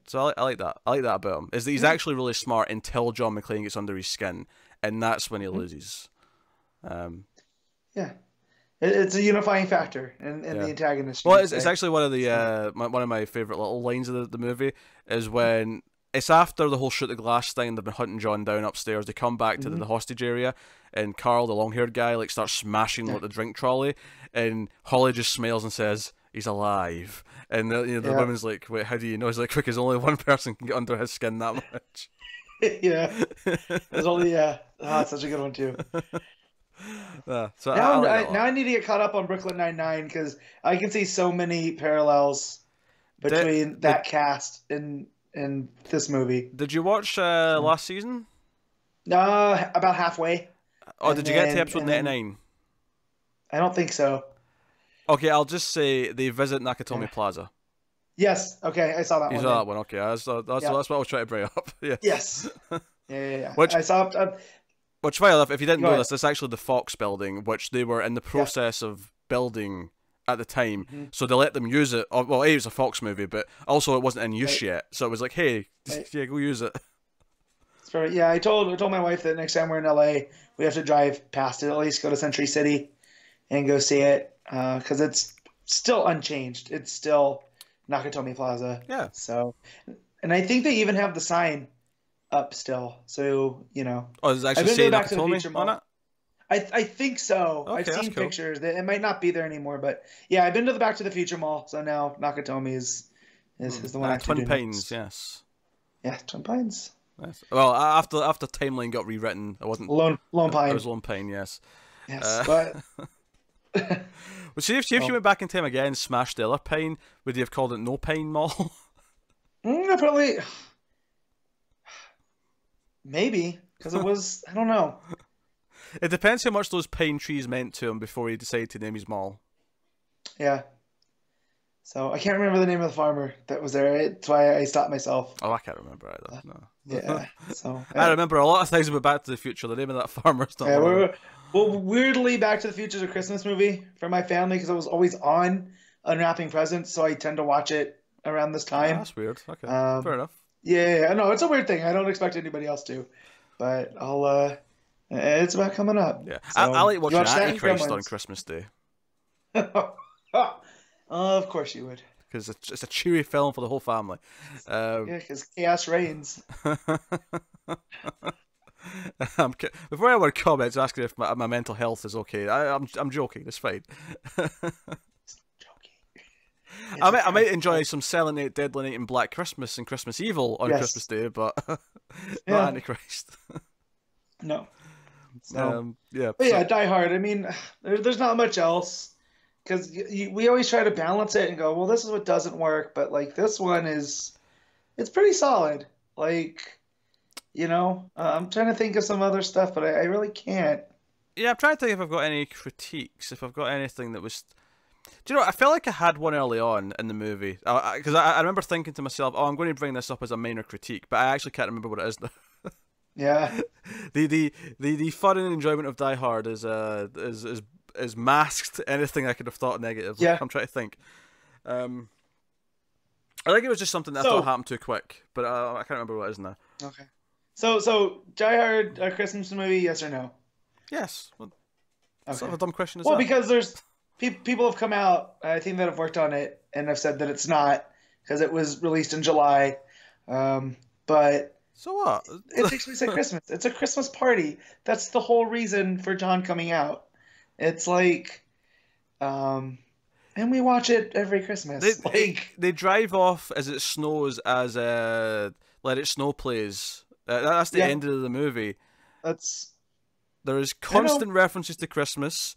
So I like that. I like that about him. Is that he's actually really smart until John McClane gets under his skin, and that's when he loses. It's a unifying factor in the antagonist. Well, it's actually one of the one of my favorite little lines of the movie is when it's after the whole shoot the glass thing. They've been hunting John down upstairs. They come back to the hostage area, and Carl, the long-haired guy, like starts smashing the drink trolley, and Holly just smiles and says, "He's alive." And the woman's like, "Wait, how do you know?" He's like, "Because only one person can get under his skin that much." There's only that's such a good one too. So now I need to get caught up on Brooklyn Nine-Nine, because I can see so many parallels between that cast in this movie. Did you watch last season? About halfway. Oh, did you get to episode 99? I don't think so. Okay, I'll just say they visit Nakatomi Plaza. Yes. Okay, I saw that one. You saw that one. Okay, that's what I was trying to bring up. Yes. Yeah. Which I saw. Which, funny enough, if you didn't know this, it's actually the Fox building, which they were in the process of building at the time. So they let them use it. Well, it was a Fox movie, but also it wasn't in use yet. So it was like, hey, go use it. Yeah, I told my wife that next time we're in LA, we have to drive past it, at least go to Century City and go see it, because it's still unchanged. It's still Nakatomi Plaza. Yeah. So, and I think they even have the sign up still. So, Oh, does it actually say Nakatomi on it? I think so. Okay, I've seen pictures. It might not be there anymore, but yeah, I've been to the Back to the Future Mall, so now Nakatomi is the one I have to do Twin Pines, next. Yes. Yeah, Twin Pines. Yes. Well, after Timeline got rewritten, it wasn't Lone Pine. It was Lone Pine, yes. Yes, but well, see if you went back in time again and smashed the other Pine, would you have called it No Pine Mall? Probably. Maybe, because it was. I don't know. It depends how much those pine trees meant to him before he decided to name his mall. Yeah. So I can't remember the name of the farmer that was there. That's why I stopped myself. Oh, I can't remember either. No. Yeah. So I remember a lot of things about Back to the Future. The name of that farmer's not. Well, weirdly, Back to the Future is a Christmas movie for my family, because it was always on unwrapping presents, so I tend to watch it around this time. Oh, that's weird. Okay, fair enough. Yeah, no, it's a weird thing. I don't expect anybody else to, but I'll. It's about coming up. Yeah, so, I like watching Antichrist on Christmas Day. Of course you would. Because it's a cheery film for the whole family. Yeah, because chaos reigns. Before I want to comment, asking if my mental health is okay. I'm joking. It's fine. I might enjoy some Silent Night, Deadly Night, and Black Christmas and Christmas Evil on Christmas Day, but not Antichrist. No. So, But yeah, Die Hard. I mean, there's not much else, because we always try to balance it and go, well, this is what doesn't work, but like this one it's pretty solid. Like, I'm trying to think of some other stuff, but I really can't. Yeah, I'm trying to think if I've got any critiques, if I've got anything that was. Do you know? I felt like I had one early on in the movie, because I remember thinking to myself, "Oh, I'm going to bring this up as a minor critique," but I actually can't remember what it is now. Yeah. The fun and enjoyment of Die Hard is masked anything I could have thought negative. Yeah. I'm trying to think. I think it was just something that I thought happened too quick, but I can't remember what it is now. Okay. So Die Hard, a Christmas movie, yes or no? Yes. Well, okay. Sort of a dumb question as well, that. because there's people have come out, I think, that have worked on it and have said that it's not because it was released in July. But So what? it takes place at Christmas. It's a Christmas party. That's the whole reason for John coming out. It's like, and we watch it every Christmas. They drive off as it snows as Let It Snow plays. That's the end of the movie. There is constant references to Christmas.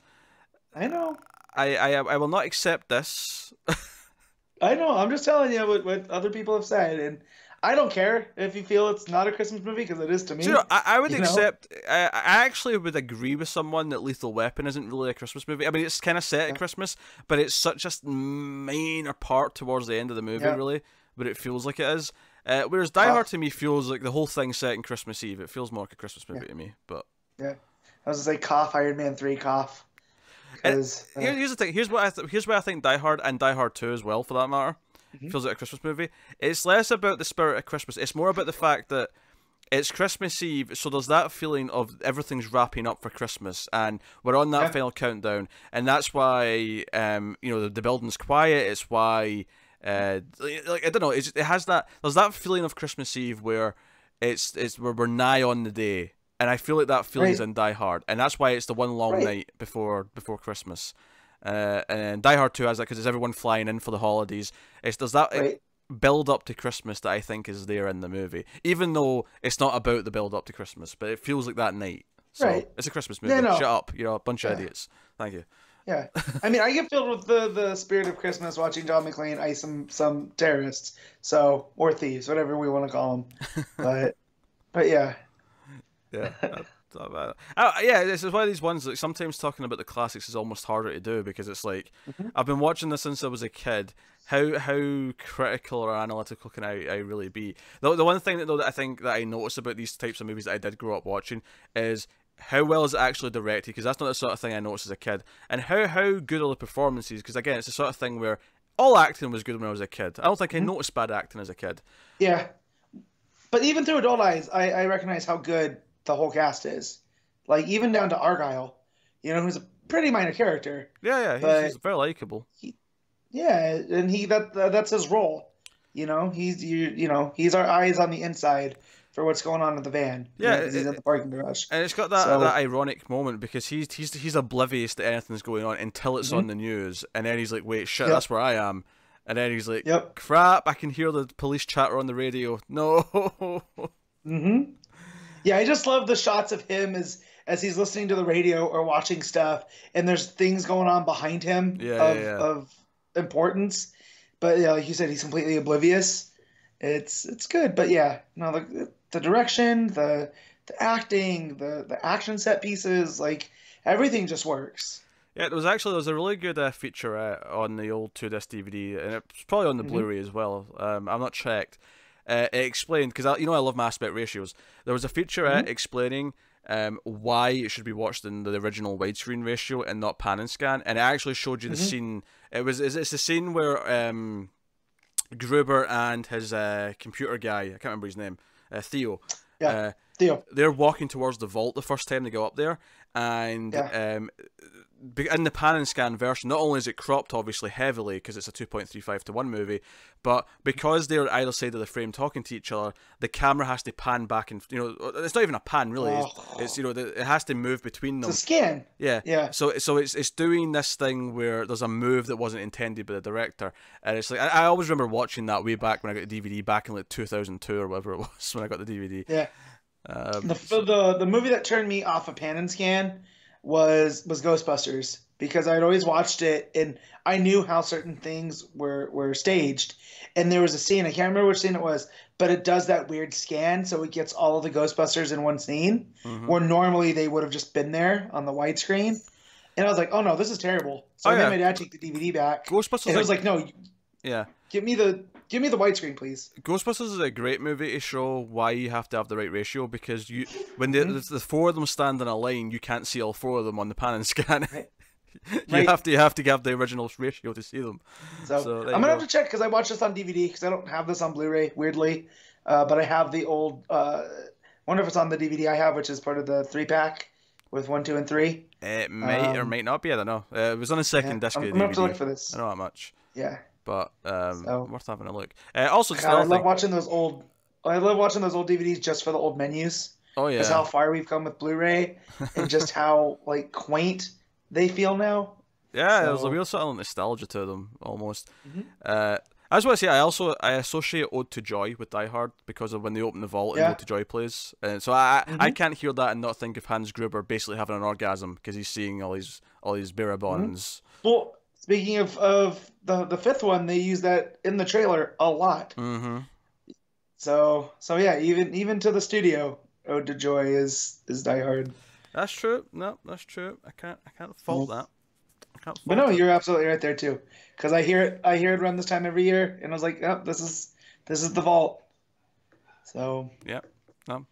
I know. I will not accept this. I know. I'm just telling you what other people have said, and I don't care if you feel it's not a Christmas movie because it is to me. So, I would accept. I actually would agree with someone that Lethal Weapon isn't really a Christmas movie. I mean, it's kind of set at Christmas, but it's such a minor part towards the end of the movie, really. But it feels like it is. Whereas Die Hard to me feels like the whole thing's set in Christmas Eve. It feels more like a Christmas movie to me. But I was gonna say cough Iron Man 3 cough. Here's the thing. Here's what I think Die Hard and Die Hard 2 as well, for that matter, feels like a Christmas movie. It's less about the spirit of Christmas. It's more about the fact that it's Christmas Eve, so there's that feeling of everything's wrapping up for Christmas, and we're on that final countdown, and that's why the building's quiet. It's why I don't know. It has that. There's that feeling of Christmas Eve where we're nigh on the day. And I feel like that feeling's in Die Hard, and that's why it's the one long night before Christmas. And Die Hard 2 has that because it's everyone flying in for the holidays. There's that build up to Christmas that I think is there in the movie, even though it's not about the build up to Christmas, but it feels like that night. So it's a Christmas movie. Shut up, you're a bunch of idiots. Thank you. Yeah, I mean, I get filled with the spirit of Christmas watching John McClane ice some terrorists, or thieves, whatever we want to call them. But yeah. Yeah, this is one of these ones that sometimes talking about the classics is almost harder to do because it's like I've been watching this since I was a kid. How critical or analytical can I really be? The one thing that I think that I notice about these types of movies that I did grow up watching is how well is it actually directed, because that's not the sort of thing I noticed as a kid, and how good are the performances, because again it's the sort of thing where all acting was good when I was a kid. I don't think I noticed bad acting as a kid. Yeah, but even through adult eyes, I recognize how good the whole cast is, like even down to Argyle, who's a pretty minor character. He's very likable. And that's his role. He's our eyes on the inside for what's going on in the van. He's in the parking garage, and it's got that ironic moment because he's oblivious to anything's going on until it's on the news, and then he's like, "Wait, shit, that's where I am." And then he's like, "Crap! I can hear the police chatter on the radio." No. Yeah, I just love the shots of him as he's listening to the radio or watching stuff, and there's things going on behind him of importance. But like you said, he's completely oblivious. It's good, but the direction, the acting, the action set pieces, like everything just works. Yeah, there was a really good featurette on the old 2-disc DVD, and it's probably on the Blu-ray as well. I've not checked. It explained, because I love my aspect ratios. There was a featurette explaining why it should be watched in the original widescreen ratio and not pan and scan, and it actually showed you the scene. It's the scene where Gruber and his computer guy, I can't remember his name, Theo. Theo. They're walking towards the vault the first time they go up there, and in the pan and scan version, not only is it cropped obviously heavily because it's a 2.35:1 movie, but because they're either side of the frame talking to each other, the camera has to pan back, and it's not even a pan really. It's it has to move between them. It's a scan. Yeah. So it's doing this thing where there's a move that wasn't intended by the director, and it's like I always remember watching that way back when I got the DVD back in like 2002 or whatever it was when I got the DVD. Yeah. The movie that turned me off of pan and scan was Ghostbusters, because I'd always watched it and I knew how certain things were staged, and there was a scene, I can't remember which scene it was, but it does that weird scan so it gets all of the Ghostbusters in one scene where normally they would have just been there on the widescreen, and I was like, oh no, this is terrible. So I made my dad take the DVD back. Ghostbusters, and I was like, no, give me the widescreen, please. Ghostbusters is a great movie to show why you have to have the right ratio, because when the four of them stand in a line, you can't see all four of them on the pan and scan. Right. You have to have the original ratio to see them. So I'm gonna have to check, because I watched this on DVD, because I don't have this on Blu-ray, weirdly, but I have the old. Wonder if it's on the DVD I have, which is part of the 3-pack with 1, 2, and 3. It may or may not be. I don't know. It was on a second disc of the I'm gonna have to DVD. look for this. I know that much. Yeah. But So, worth having a look. Also, God, I love watching those old. I love watching those old DVDs just for the old menus. Oh yeah. Because how far we've come with Blu-ray, and just how like quaint they feel now. Yeah, So... there's a real sort of nostalgia to them almost. I just want to say I associate Ode to Joy with Die Hard because of when they open the vault and Ode to Joy plays, and so I can't hear that and not think of Hans Gruber basically having an orgasm because he's seeing all these barabons. Well, speaking of the fifth one, they use that in the trailer a lot. So yeah, even to the studio, Ode to Joy is Die Hard. That's true. No, that's true. I can't fault that. But no, you're absolutely right there too. Because I hear it run this time every year, and I was like, oh, this is the vault. So yeah, no.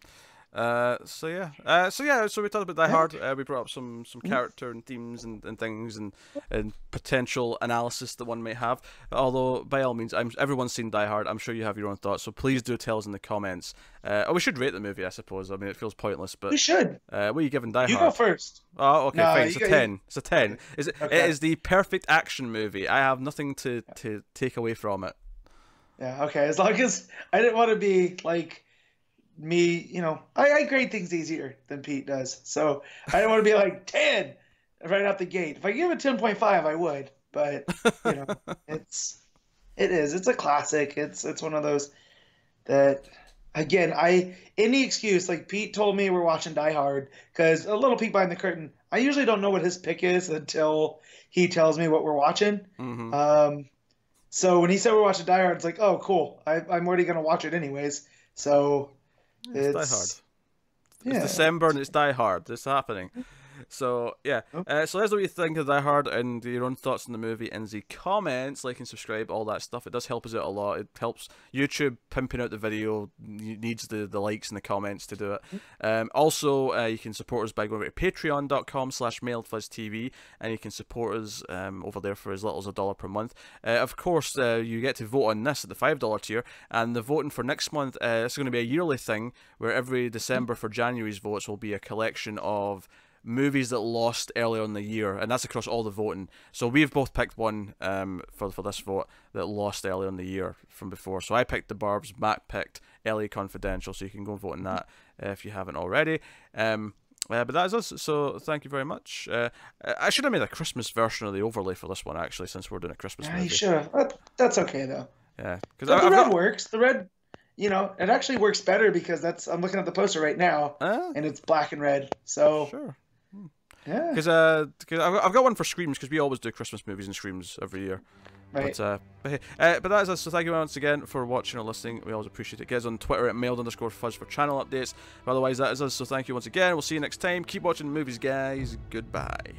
So we talked about Die Hard. We brought up some character and themes and things and potential analysis that one may have. Although by all means, everyone's seen Die Hard. I'm sure you have your own thoughts. So please do tell us in the comments. We should rate the movie, I suppose. I mean, it feels pointless, but we should. What are you giving Die Hard? You go first. Oh, okay, fine. It's a 10. It's a 10. Okay. It is the perfect action movie. I have nothing to take away from it. Yeah. Okay. As long as I didn't want to be like me, I grade things easier than Pete does. So I don't want to be like 10 right out the gate. If I give it 10.5, I would. But it's a classic. It's one of those that, again, any excuse, like Pete told me we're watching Die Hard, because a little peek behind the curtain, I usually don't know what his pick is until he tells me what we're watching. So when he said we're watching Die Hard, it's like, oh, cool. I'm already gonna watch it anyways. So it's Die Hard. It's December and it's Die Hard. It's happening. So yeah. So let us know what you think of Die Hard and your own thoughts on the movie in the comments. Like and subscribe, all that stuff. It does help us out a lot. It helps YouTube pimping out the video. It needs the likes and the comments to do it. Also, you can support us by going to patreon.com/mailedfuzztv, and you can support us over there for as little as $1 per month. Of course, you get to vote on this at the $5 tier, and the voting for next month is going to be a yearly thing where every December for January's votes will be a collection of movies that lost earlier in the year, and that's across all the voting. So we've both picked one for this vote that lost earlier in the year from before. So I picked The Barbs, Matt picked LA Confidential, so you can go and vote on that if you haven't already. But that is us, so thank you very much. I should have made a Christmas version of the overlay for this one, actually, since we're doing a Christmas movie. You should have. That's okay, though. Yeah. Because the red works. The red... it actually works better because I'm looking at the poster right now, and it's black and red. So sure. Yeah. Because I've got one for Screams, because we always do Christmas movies and Screams every year. Right. But that is us. So thank you once again for watching or listening. We always appreciate it. Get us on Twitter at mailed_fuzz for channel updates. But otherwise, that is us. So thank you once again. We'll see you next time. Keep watching the movies, guys. Goodbye.